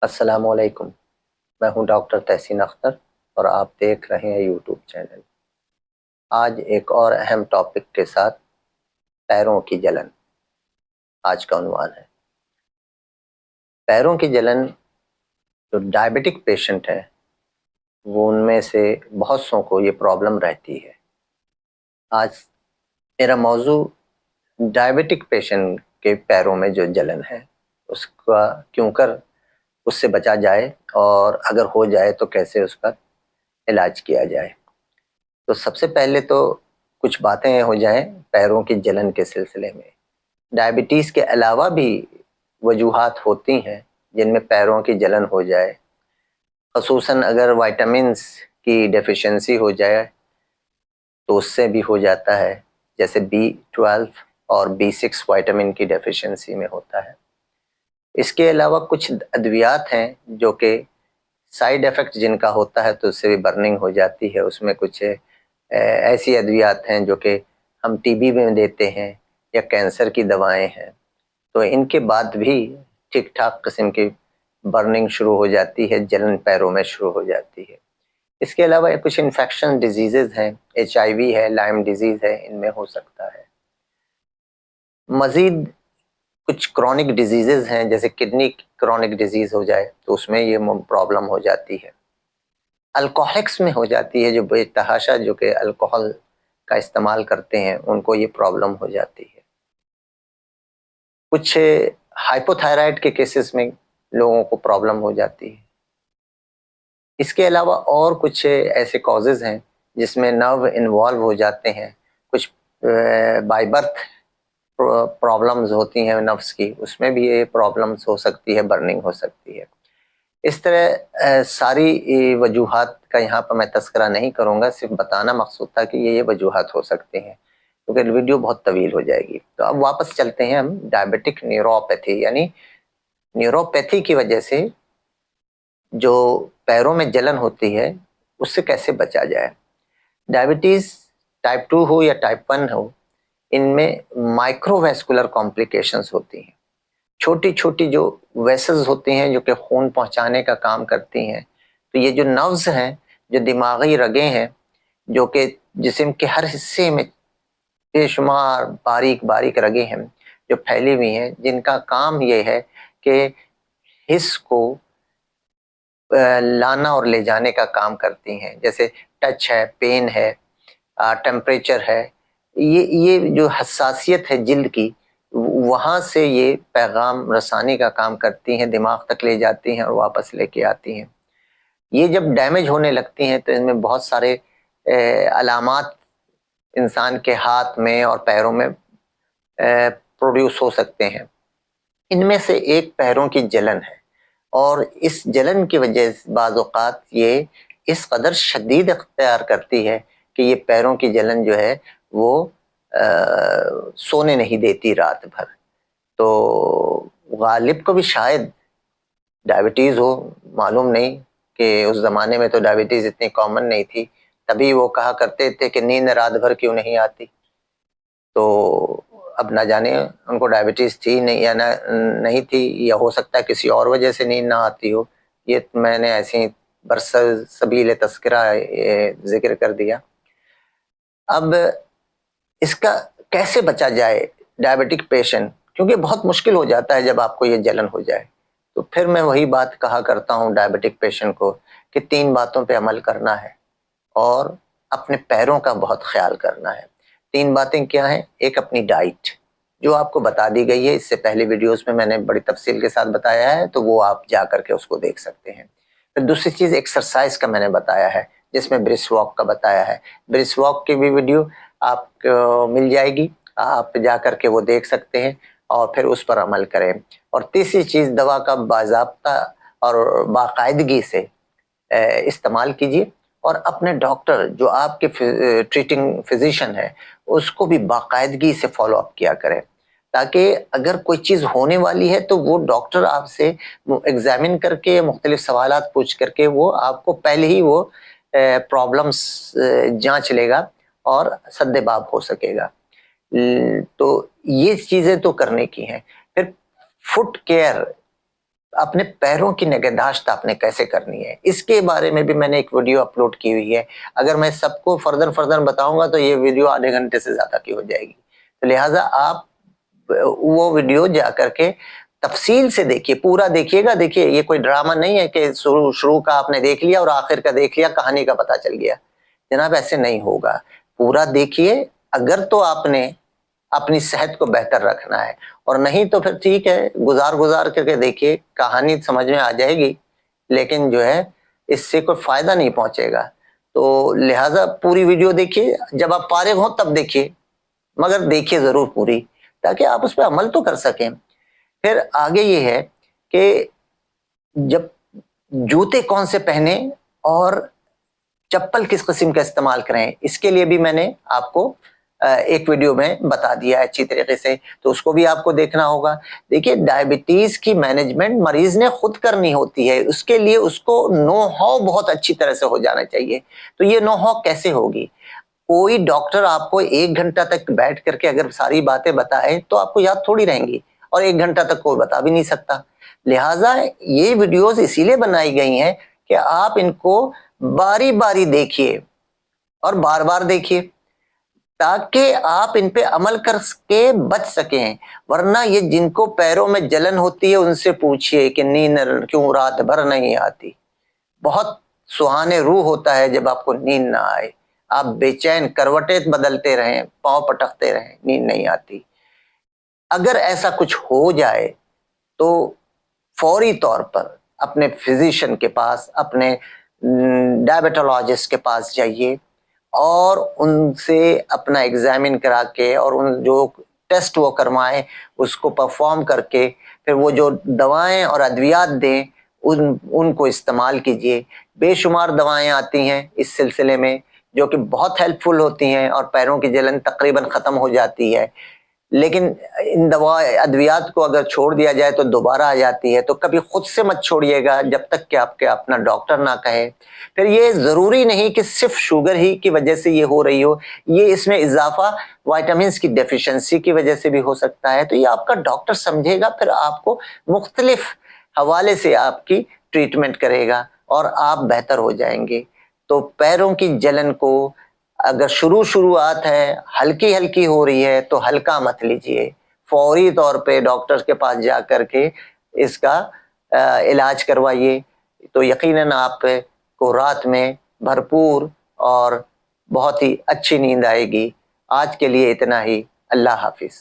अस्सलाम वालेकुम। मैं हूं डॉक्टर तहसीन अख्तर और आप देख रहे हैं यूट्यूब चैनल। आज एक और अहम टॉपिक के साथ पैरों की जलन आज का उन्वान है। पैरों की जलन जो डायबिटिक पेशेंट है वो उनमें से बहुत सौ को ये प्रॉब्लम रहती है। आज मेरा मौजू डायबिटिक पेशेंट के पैरों में जो जलन है उसका क्यों कर उससे बचा जाए और अगर हो जाए तो कैसे उसका इलाज किया जाए। तो सबसे पहले तो कुछ बातें हो जाएं पैरों की जलन के सिलसिले में। डायबिटीज़ के अलावा भी वजूहात होती हैं जिनमें पैरों की जलन हो जाए, ख़ुसूसन अगर विटामिन्स की डेफिशिएंसी हो जाए तो उससे भी हो जाता है, जैसे B12 और B6 विटामिन की डेफिशिएंसी में होता है। इसके अलावा कुछ अद्वियात हैं जो कि साइड इफ़ेक्ट जिनका होता है तो उससे भी बर्निंग हो जाती है। उसमें कुछ ऐसी अद्वियात हैं जो कि हम टीबी में देते हैं या कैंसर की दवाएं हैं, तो इनके बाद भी ठीक ठाक किस्म की बर्निंग शुरू हो जाती है, जलन पैरों में शुरू हो जाती है। इसके अलावा कुछ इन्फेक्शन डिजीज़ेज़ हैं, HIV है, लाइम डिजीज़ है, इनमें हो सकता है। मज़ीद कुछ क्रॉनिक डिजीज़ेज़ हैं, जैसे किडनी क्रॉनिक डिजीज़ हो जाए तो उसमें ये प्रॉब्लम हो जाती है। अल्कोहलिक्स में हो जाती है, जो बेतहाशा जो कि अल्कोहल का इस्तेमाल करते हैं उनको ये प्रॉब्लम हो जाती है। कुछ हाइपोथायराइड के केसेस में लोगों को प्रॉब्लम हो जाती है। इसके अलावा और कुछ ऐसे कॉजेज़ हैं जिसमें नर्व इन्वॉल्व हो जाते हैं। कुछ बाय बर्थ प्रॉब्लम्स होती हैं नर्व्स की, उसमें भी ये प्रॉब्लम्स हो सकती है, बर्निंग हो सकती है। इस तरह सारी वजूहात का यहाँ पर मैं तस्करा नहीं करूँगा, सिर्फ बताना मकसूद था कि ये वजूहात हो सकते हैं, क्योंकि वीडियो बहुत तवील हो जाएगी। तो अब वापस चलते हैं हम डायबिटिक न्यूरोपैथी, यानी न्यूरोपैथी की वजह से जो पैरों में जलन होती है उससे कैसे बचा जाए। डायबिटीज़ टाइप 2 हो या टाइप 1 हो, इनमें माइक्रोवैस्कुलर कॉम्प्लिकेशंस होती हैं। छोटी छोटी जो वेसल्स होती हैं जो कि खून पहुंचाने का काम करती हैं, तो ये जो नर्व्स हैं, जो दिमागी रगें हैं, जो कि जिस्म के हर हिस्से में बेशुमार बारीक बारीक रगें हैं जो फैली हुई हैं, जिनका काम ये है कि हिस्स को लाना और ले जाने का काम करती हैं। जैसे टच है, पेन है, टेम्परेचर है, ये जो हसासियत है जिल्द की, वहाँ से ये पैगाम रसानी का काम करती हैं, दिमाग तक ले जाती हैं और वापस लेके आती हैं। ये जब डैमेज होने लगती हैं तो इनमें बहुत सारे अलामात इंसान के हाथ में और पैरों में प्रोड्यूस हो सकते हैं। इनमें से एक पैरों की जलन है, और इस जलन की वजह से बाज़ औक़ात ये इस कदर शदीद इख्तियार करती है कि ये पैरों की जलन जो है वो सोने नहीं देती रात भर। तो गालिब को भी शायद डायबिटीज़ हो, मालूम नहीं, कि उस ज़माने में तो डायबिटीज़ इतनी कॉमन नहीं थी, तभी वो कहा करते थे कि नींद रात भर क्यों नहीं आती। तो अब ना जाने उनको डायबिटीज़ थी नहीं या नहीं थी, या हो सकता है किसी और वजह से नींद ना आती हो। ये मैंने ऐसे ही बरसबील तज़किरा ज़िक्र कर दिया। अब इसका कैसे बचा जाए डायबिटिक पेशेंट, क्योंकि बहुत मुश्किल हो जाता है जब आपको ये जलन हो जाए। तो फिर मैं वही बात कहा करता हूँ डायबिटिक पेशेंट को कि 3 बातों पे अमल करना है और अपने पैरों का बहुत ख्याल करना है। 3 बातें क्या हैं? एक अपनी डाइट, जो आपको बता दी गई है, इससे पहले वीडियोस में मैंने बड़ी तफसील के साथ बताया है, तो वो आप जा करके उसको देख सकते हैं। फिर दूसरी चीज़ एक्सरसाइज का मैंने बताया है, जिसमें ब्रिस्क वॉक का बताया है। ब्रिस्क वॉक की भी वीडियो आपको मिल जाएगी, आप जा करके वो देख सकते हैं और फिर उस पर अमल करें। और तीसरी चीज़, दवा का बाज़ाब्ता और बाकायदगी से इस्तेमाल कीजिए, और अपने डॉक्टर जो आपके ट्रीटिंग फिजिशियन है उसको भी बाकायदगी से फॉलो अप किया करें, ताकि अगर कोई चीज़ होने वाली है तो वो डॉक्टर आपसे एग्जामिन करके मुख्तलिफ सवालात पूछ करके वो आपको पहले ही वो प्रॉब्लम्स जांच लेगा और सद्देबाब हो सकेगा। तो ये चीज़ें तो करने की हैं। फिर फुट केयर اپنے پیروں کی نگہداشت آپ نے کیسے کرنی ہے، اس کے بارے میں بھی میں نے ایک ویڈیو اپلوڈ کی ہوئی ہے. اگر میں سب کو فردر بتاؤں گا تو یہ ویڈیو آدھے گھنٹے سے زیادہ کی ہو جائے گی. تو لہٰذا آپ وہ ویڈیو جا کر کے تفصیل سے دیکھیے، پورا دیکھیے گا. دیکھیے یہ کوئی ڈرامہ نہیں ہے کہ شروع کا آپ نے دیکھ لیا اور آخر کا دیکھ لیا، کہانی کا پتہ چل گیا. جناب ایسے نہیں ہوگا، پورا دیکھیے. اگر تو آپ نے اپنی صحت کو بہتر رکھنا ہے، اور نہیں تو پھر ٹھیک ہے، گزار کر کے دیکھیے، کہانی سمجھ میں آ جائے گی لیکن جو ہے اس سے کوئی فائدہ نہیں پہنچے گا. تو لہٰذا پوری ویڈیو دیکھیے، جب آپ فارغ ہوں تب دیکھیے، مگر دیکھیے ضرور پوری، تاکہ آپ اس پہ عمل تو کر سکیں. پھر آگے یہ ہے کہ جب جوتے کون سے پہنے اور چپل کس قسم کا استعمال کریں، اس کے لیے بھی میں نے آپ کو ایک ویڈیو میں بتا دیا ہے اچھی طریقے سے، تو اس کو بھی آپ کو دیکھنا ہوگا. دیکھیے ڈائبٹیز کی مینجمنٹ مریض نے خود کرنی ہوتی ہے، اس کے لیے اس کو نو ہاؤ بہت اچھی طرح سے ہو جانا چاہیے. تو یہ نو ہاؤ کیسے ہوگی؟ کوئی ڈاکٹر آپ کو 1 گھنٹہ تک بیٹھ کر کے اگر ساری باتیں بتائے تو آپ کو یاد تھوڑی رہیں گی، اور 1 گھنٹہ تک کوئی بتا بھی نہیں سکتا. لہٰذا یہ ویڈیوز اسی لیے بنائی گئی ہیں کہ آپ ان کو باری باری دیکھیے اور بار بار دیکھیے، تاکہ آپ ان پہ عمل کر کے بچ سکیں. ورنہ یہ جن کو پیروں میں جلن ہوتی ہے ان سے پوچھئے کہ نیند کیوں رات بھر نہیں آتی. بہت سہانے روح ہوتا ہے جب آپ کو نیند نہ آئے، آپ بے چین کروٹیں بدلتے رہیں، پاؤں پٹکتے رہیں، نیند نہیں آتی. اگر ایسا کچھ ہو جائے تو فوری طور پر اپنے فزیشین کے پاس، اپنے ڈائبٹولوجسٹ کے پاس جائیے اور ان سے اپنا ایگزامن کرا کے اور ان جو ٹیسٹ وہ کروائیں اس کو پرفارم کر کے پھر وہ جو دوائیں اور ادویات دیں ان کو استعمال کیجئے. بے شمار دوائیں آتی ہیں اس سلسلے میں جو کہ بہت ہیلپ فل ہوتی ہیں اور پیروں کی جلن تقریباً ختم ہو جاتی ہے. لیکن ان ادویات کو اگر چھوڑ دیا جائے تو دوبارہ آ جاتی ہے. تو کبھی خود سے مت چھوڑیے گا جب تک کہ آپ کے اپنا ڈاکٹر نہ کہے. پھر یہ ضروری نہیں کہ صرف شوگر ہی کی وجہ سے یہ ہو رہی ہو، یہ اس میں اضافہ وائٹامنز کی ڈیفیشنسی کی وجہ سے بھی ہو سکتا ہے. تو یہ آپ کا ڈاکٹر سمجھے گا، پھر آپ کو مختلف حوالے سے آپ کی ٹریٹمنٹ کرے گا اور آپ بہتر ہو جائیں گے. تو پیروں کی جلن کو اگر شروعات ہے، ہلکی ہو رہی ہے تو ہلکا مت لیجئے، فوری طور پہ ڈاکٹر کے پاس جا کر کے اس کا علاج کروائیے. تو یقیناً آپ کو رات میں بھرپور اور بہت ہی اچھی نیند آئے گی. آج کے لیے اتنا ہی. اللہ حافظ.